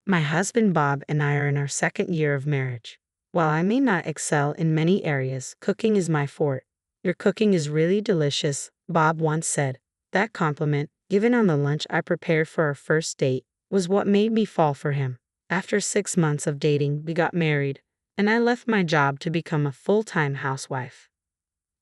My husband Bob and I are in our second year of marriage. While I may not excel in many areas, cooking is my forte. Your cooking is really delicious, Bob once said. That compliment, given on the lunch I prepared for our first date, was what made me fall for him. After 6 months of dating, we got married, and I left my job to become a full-time housewife.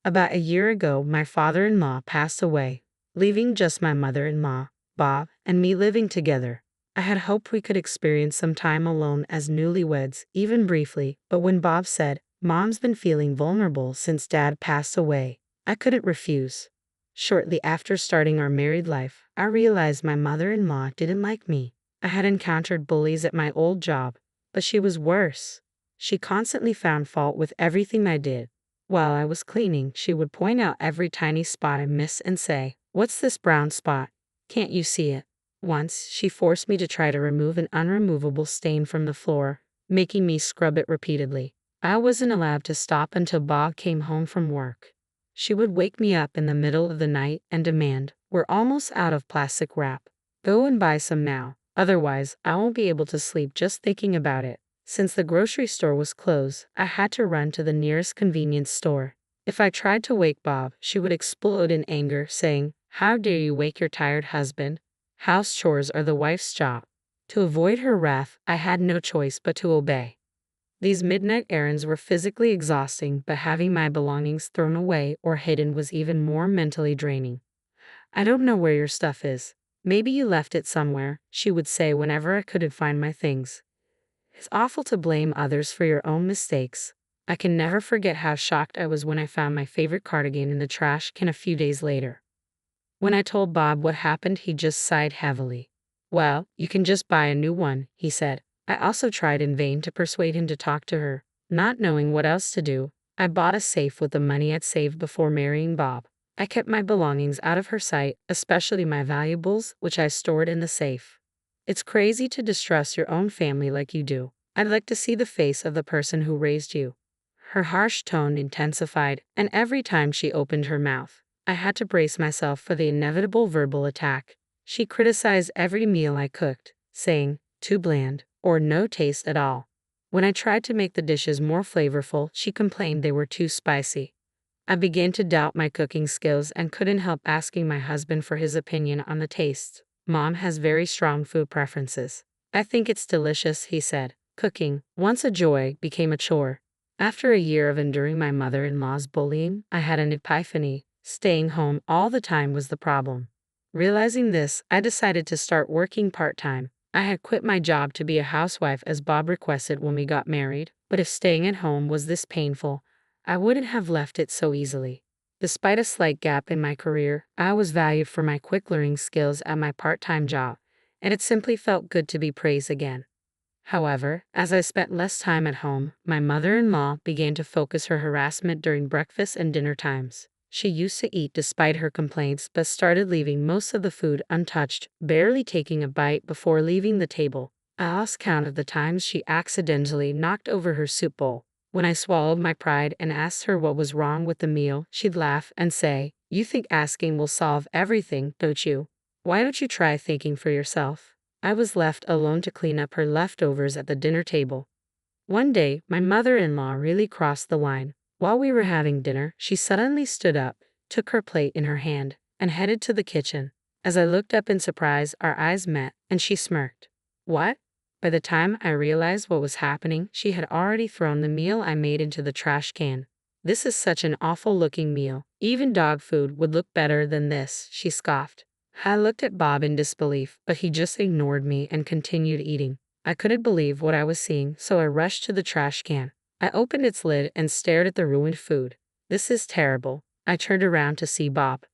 About a year ago, my father-in-law passed away, leaving just my mother-in-law, Bob, and me living together. I had hoped we could experience some time alone as newlyweds, even briefly, but when Bob said, "Mom's been feeling vulnerable since Dad passed away," I couldn't refuse. Shortly after starting our married life, I realized my mother-in-law didn't like me. I had encountered bullies at my old job, but she was worse. She constantly found fault with everything I did. While I was cleaning, she would point out every tiny spot I missed and say, "What's this brown spot? Can't you see it?" Once, she forced me to try to remove an unremovable stain from the floor, making me scrub it repeatedly. I wasn't allowed to stop until Bob came home from work. She would wake me up in the middle of the night and demand, "We're almost out of plastic wrap. Go and buy some now. Otherwise, I won't be able to sleep just thinking about it." Since the grocery store was closed, I had to run to the nearest convenience store. If I tried to wake Bob, she would explode in anger, saying, "How dare you wake your tired husband? House chores are the wife's job." To avoid her wrath, I had no choice but to obey. These midnight errands were physically exhausting, but having my belongings thrown away or hidden was even more mentally draining. "I don't know where your stuff is. Maybe you left it somewhere," she would say whenever I couldn't find my things. It's awful to blame others for your own mistakes. I can never forget how shocked I was when I found my favorite cardigan in the trash can a few days later. When I told Bob what happened, he just sighed heavily. "Well, you can just buy a new one," he said. I also tried in vain to persuade him to talk to her. Not knowing what else to do, I bought a safe with the money I'd saved before marrying Bob. I kept my belongings out of her sight, especially my valuables, which I stored in the safe. It's crazy to distrust your own family like you do. I'd like to see the face of the person who raised you. Her harsh tone intensified, and every time she opened her mouth, I had to brace myself for the inevitable verbal attack. She criticized every meal I cooked, saying, "Too bland," or "No taste at all." When I tried to make the dishes more flavorful, she complained they were too spicy. I began to doubt my cooking skills and couldn't help asking my husband for his opinion on the taste. "Mom has very strong food preferences. I think it's delicious," he said. Cooking, once a joy, became a chore. After a year of enduring my mother-in-law's bullying, I had an epiphany. Staying home all the time was the problem. Realizing this, I decided to start working part-time. I had quit my job to be a housewife as Bob requested when we got married, but if staying at home was this painful, I wouldn't have left it so easily. Despite a slight gap in my career, I was valued for my quick learning skills at my part-time job, and it simply felt good to be praised again. However, as I spent less time at home, my mother-in-law began to focus her harassment during breakfast and dinner times. She used to eat despite her complaints but started leaving most of the food untouched, barely taking a bite before leaving the table. I lost count of the times she accidentally knocked over her soup bowl. When I swallowed my pride and asked her what was wrong with the meal, she'd laugh and say, "You think asking will solve everything, don't you? Why don't you try thinking for yourself?" I was left alone to clean up her leftovers at the dinner table. One day, my mother-in-law really crossed the line. While we were having dinner, she suddenly stood up, took her plate in her hand, and headed to the kitchen. As I looked up in surprise, our eyes met, and she smirked. "What?" By the time I realized what was happening, she had already thrown the meal I made into the trash can. "This is such an awful-looking meal. Even dog food would look better than this," she scoffed. I looked at Bob in disbelief, but he just ignored me and continued eating. I couldn't believe what I was seeing, so I rushed to the trash can. I opened its lid and stared at the ruined food. "This is terrible." I turned around to see Bob,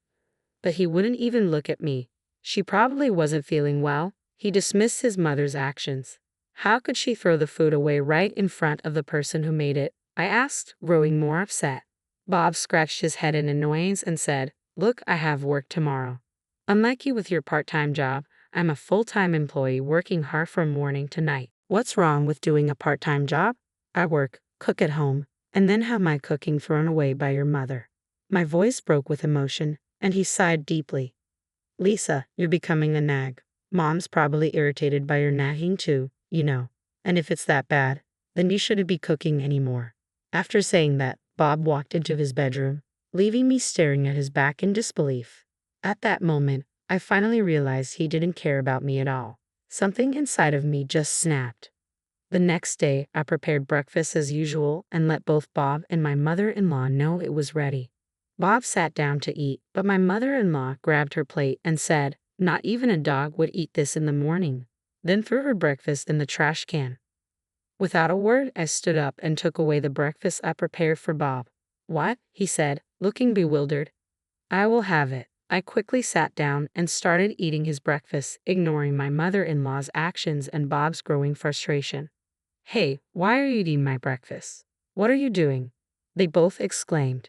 but he wouldn't even look at me. She probably wasn't feeling well. He dismissed his mother's actions. How could she throw the food away right in front of the person who made it? I asked, growing more upset. Bob scratched his head in annoyance and said, "Look, I have work tomorrow. Unlike you with your part-time job, I'm a full-time employee working hard from morning to night. What's wrong with doing a part-time job? I work, cook at home, and then have my cooking thrown away by your mother." My voice broke with emotion, and he sighed deeply. "Lisa, you're becoming a nag. Mom's probably irritated by your nagging too. you know. And if it's that bad, then you shouldn't be cooking anymore. After saying that, Bob walked into his bedroom, leaving me staring at his back in disbelief. At that moment, I finally realized he didn't care about me at all. Something inside of me just snapped. The next day, I prepared breakfast as usual and let both Bob and my mother-in-law know it was ready. Bob sat down to eat, but my mother-in-law grabbed her plate and said, "Not even a dog would eat this in the morning," then threw her breakfast in the trash can. Without a word, I stood up and took away the breakfast I prepared for Bob. "What?" he said, looking bewildered. "I will have it." I quickly sat down and started eating his breakfast, ignoring my mother-in-law's actions and Bob's growing frustration. "Hey, why are you eating my breakfast? What are you doing?" they both exclaimed.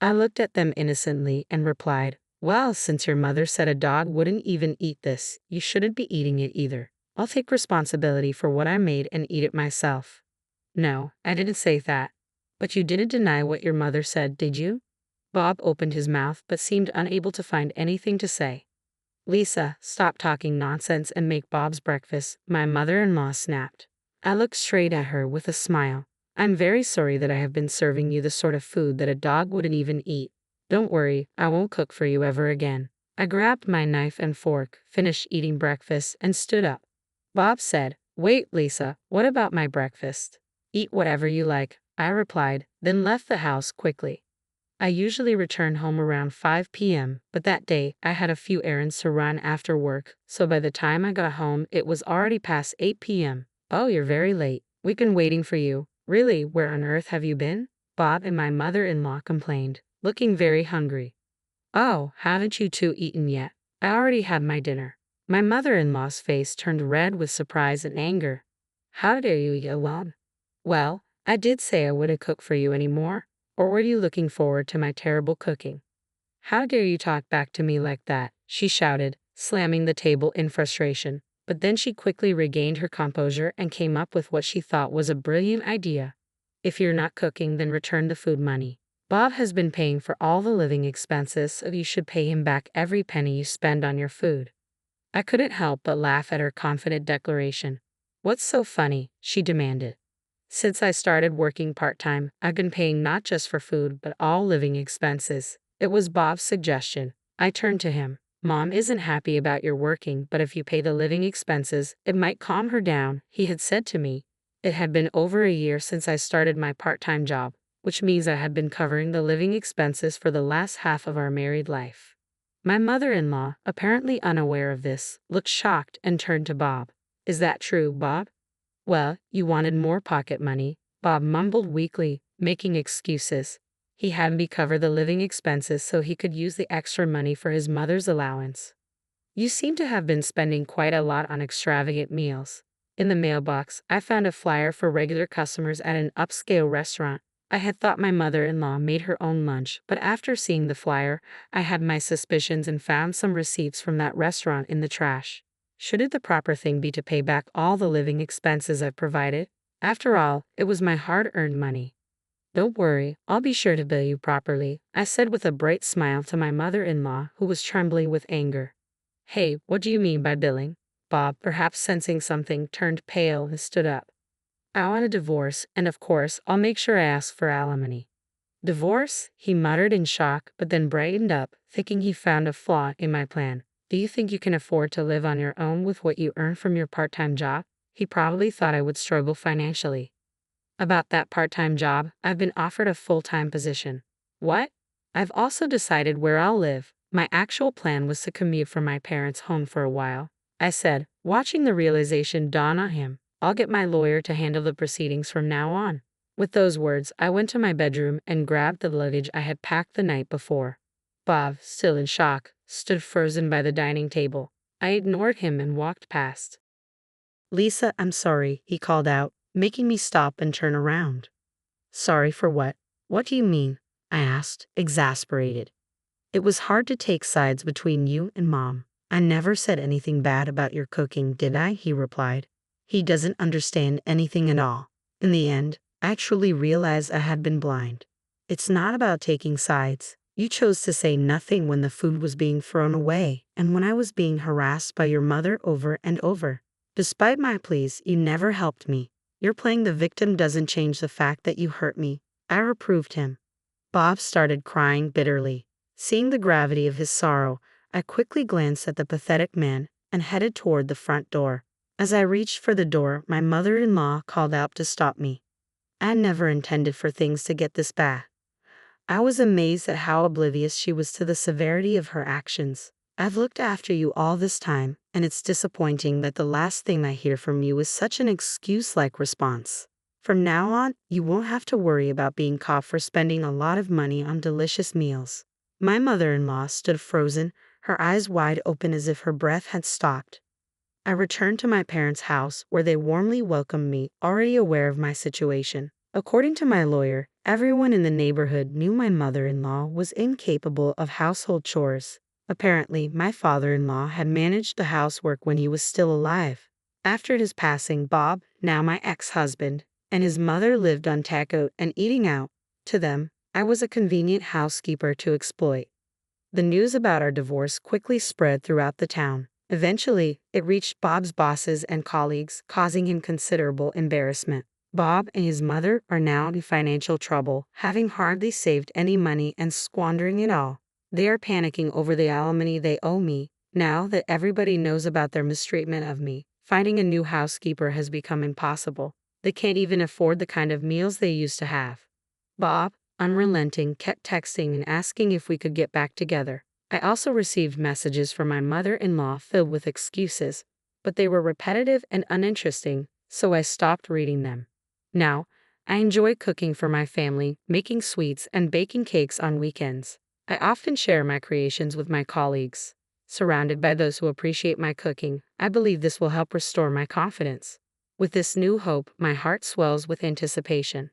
I looked at them innocently and replied, "Well, since your mother said a dog wouldn't even eat this, you shouldn't be eating it either. I'll take responsibility for what I made and eat it myself." "No, I didn't say that." "But you didn't deny what your mother said, did you?" Bob opened his mouth but seemed unable to find anything to say. "Lisa, stop talking nonsense and make Bob's breakfast," my mother-in-law snapped. I looked straight at her with a smile. "I'm very sorry that I have been serving you the sort of food that a dog wouldn't even eat. Don't worry, I won't cook for you ever again." I grabbed my knife and fork, finished eating breakfast, and stood up. Bob said, "Wait, Lisa, what about my breakfast?" "Eat whatever you like," I replied, then left the house quickly. I usually return home around 5 p.m., but that day I had a few errands to run after work, so by the time I got home it was already past 8 p.m. "Oh, you're very late. We've been waiting for you." "Really, where on earth have you been?" Bob and my mother-in-law complained, looking very hungry. "Oh, haven't you two eaten yet?" "I already had my dinner." My mother-in-law's face turned red with surprise and anger. "How dare you eat alone?" "Well, I did say I wouldn't cook for you anymore. Or were you looking forward to my terrible cooking?" "How dare you talk back to me like that?" she shouted, slamming the table in frustration. But then she quickly regained her composure and came up with what she thought was a brilliant idea. "If you're not cooking, then return the food money. Bob has been paying for all the living expenses, so you should pay him back every penny you spend on your food." I couldn't help but laugh at her confident declaration. "What's so funny?" she demanded. "Since I started working part-time, I've been paying not just for food but all living expenses." It was Bob's suggestion. I turned to him. "Mom isn't happy about your working, but if you pay the living expenses, it might calm her down," he had said to me. It had been over a year since I started my part-time job, which means I had been covering the living expenses for the last half of our married life. My mother-in-law, apparently unaware of this, looked shocked and turned to Bob. "Is that true, Bob?" "Well, you wanted more pocket money," Bob mumbled weakly, making excuses. He had me cover the living expenses so he could use the extra money for his mother's allowance. "You seem to have been spending quite a lot on extravagant meals." In the mailbox, I found a flyer for regular customers at an upscale restaurant. I had thought my mother-in-law made her own lunch, but after seeing the flyer, I had my suspicions and found some receipts from that restaurant in the trash. Shouldn't the proper thing be to pay back all the living expenses I've provided? After all, it was my hard-earned money. "Don't worry, I'll be sure to bill you properly," I said with a bright smile to my mother-in-law, who was trembling with anger. "Hey, what do you mean by billing?" Bob, perhaps sensing something, turned pale and stood up. "I want a divorce, and of course, I'll make sure I ask for alimony." "Divorce?" he muttered in shock, but then brightened up, thinking he found a flaw in my plan. "Do you think you can afford to live on your own with what you earn from your part-time job?" He probably thought I would struggle financially. "About that part-time job, I've been offered a full-time position." "What?" "I've also decided where I'll live. My actual plan was to commute from my parents' home for a while," I said, watching the realization dawn on him. "I'll get my lawyer to handle the proceedings from now on." With those words, I went to my bedroom and grabbed the luggage I had packed the night before. Bob, still in shock, stood frozen by the dining table. I ignored him and walked past. "Lisa, I'm sorry," he called out, making me stop and turn around. "Sorry for what? What do you mean?" I asked, exasperated. "It was hard to take sides between you and Mom." "I never said anything bad about your cooking, did I?" he replied. He doesn't understand anything at all. In the end, I truly realized I had been blind. It's not about taking sides. You chose to say nothing when the food was being thrown away and when I was being harassed by your mother over and over. Despite my pleas, you never helped me. Your playing the victim doesn't change the fact that you hurt me. I reproved him. Bob started crying bitterly. Seeing the gravity of his sorrow, I quickly glanced at the pathetic man and headed toward the front door. As I reached for the door, my mother-in-law called out to stop me. I never intended for things to get this bad. I was amazed at how oblivious she was to the severity of her actions. I've looked after you all this time, and it's disappointing that the last thing I hear from you is such an excuse-like response. From now on, you won't have to worry about being caught for spending a lot of money on delicious meals. My mother-in-law stood frozen, her eyes wide open as if her breath had stopped. I returned to my parents' house, where they warmly welcomed me, already aware of my situation. According to my lawyer, everyone in the neighborhood knew my mother-in-law was incapable of household chores. Apparently, my father-in-law had managed the housework when he was still alive. After his passing, Bob, now my ex-husband, and his mother lived on takeout and eating out. To them, I was a convenient housekeeper to exploit. The news about our divorce quickly spread throughout the town. Eventually, it reached Bob's bosses and colleagues, causing him considerable embarrassment. Bob and his mother are now in financial trouble, having hardly saved any money and squandering it all. They are panicking over the alimony they owe me. Now that everybody knows about their mistreatment of me, finding a new housekeeper has become impossible. They can't even afford the kind of meals they used to have. Bob, unrelenting, kept texting and asking if we could get back together. I also received messages from my mother-in-law filled with excuses, but they were repetitive and uninteresting, so I stopped reading them. Now, I enjoy cooking for my family, making sweets and baking cakes on weekends. I often share my creations with my colleagues. Surrounded by those who appreciate my cooking, I believe this will help restore my confidence. With this new hope, my heart swells with anticipation.